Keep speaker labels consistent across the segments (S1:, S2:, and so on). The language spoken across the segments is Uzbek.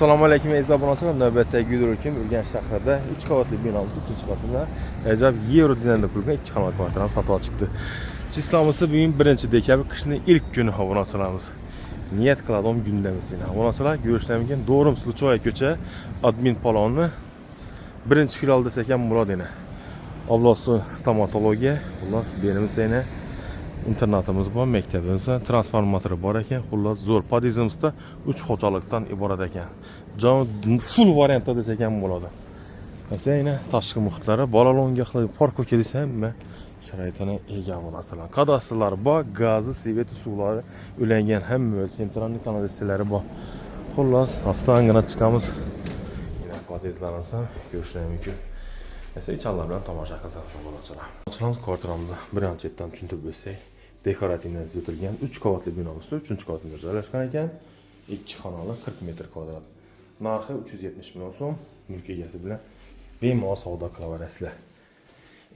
S1: Assalomu alaykum aziz obunachilar. Navbatdagi video kim Urganch shahrida 3 qavatli binoning 2-qavatida ajab Euro dizaynda qurilgan 2 xonali kvartirani sotib chiqdi. Chislamisi bugun 1-dekabr qishning ilk kuni obunachilarimiz. Niyat qiladim gündəmisini. Obunachilar görüşləmkin Doğrum Sluchoya ko'cha admin palonni 1-filial desak ham bo'ladi ena. Avlosi stomatologiya, xullas berimiz ena internatimiz bor, maktabimiz bor, transformatori bor ekan. Xullas zo'r podizimizda 3 xotalikdan iborat ekan. Full variantda desak ham bo'ladi. Masayna tashqi muhitlari, bolalar o'yingohlari, park ko'cha desa hamma sharoitini ega bo'lasalar. Kadastrlar bor, gazi, sveti, suvlari ulangan hamma sentralni kanalizatsiyalari bor. Xullas, astangina chiqamiz. Yana podizlarimiz ham ko'rishlar mumkin. Esa ichanlar bilan tomosha qilsangiz bo'lachilar. Ochilamiz kvartiramizda birinchi chetdan tushuntirib bersak, dekorativni o'tilgan 3 qavatli binomizda 3-qavatda joylashgan ekan. 2 xonali 40 metr kvadrat. Narxi 370 million so'm, mulk egasi bilan bemalol savdo qilaverasizlar.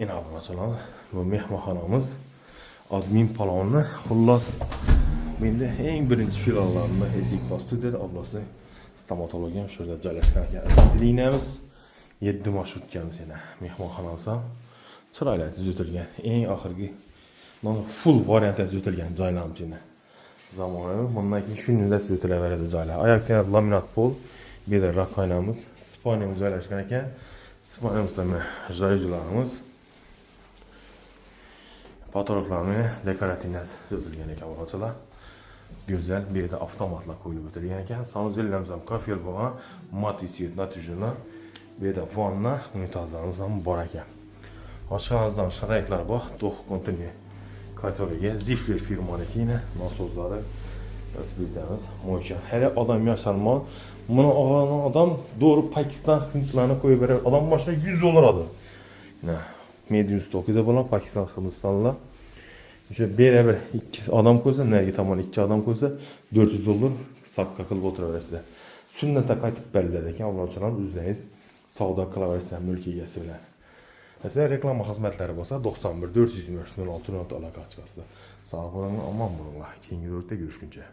S1: Endi obunachilar, bu mehmonxonamiz admin palonni, xullas menda eng birinchi filiallarni esik postudiyada avlosi stomatologiya ham shurda joylashgan ekan. Asosiy liniyamiz 7 marshrutkamız yana. Mehmonxonamiz ham chiroyli tuzatilgan. Eng oxirgi full variantda tuzatilgan joylarimiz yana. Zamonaviy, bundan keyin shunday tuzatilaveradi joylar. Oyoqda laminat pol, bu yerda rakoynamiz, spalnyamiz joylashgan ekan. Spalnyamizda mana joylarimiz, patologlarni dekorativni tuzatilgan ekan o'rtalar. Go'zal, bu yerda avtomatlar qo'yilib o'tilgan ekan. Sanuzillarimiz ham kafel bo'lgan, matiy svet natijlar. Bu yerda vanna, unitazlarimiz ham bor ekan. Oshxonamizdan sharoitlar bor, to'q konteyner kategoriyaga Zifler firmaniki nasozlari rasbitamiz mo'ykan. Hali odam yashalmon. Buni olgan odam doğru Pakistan hindlarni qo'yib berar. Odam boshida 100 dollar oladi. Medium stokida bo'lan Pakistan hindistonlar. O'sha beraber 2 odam qo'ysa, nariga tomon 2 odam qo'ysa 400 dollar sakka qilib o'tiraverasizlar. Sunnatga qaytib beriladi ekan, obunachilar o'zingiz savdo qilaverasizlar mulk egasi bilan. Mesela reklama xizmatlari bo'lsa 91 420 06 aloqa ochasizlar. Sog' bo'linglar, omon bo'linglar. Keyingi videoda görüşguncha.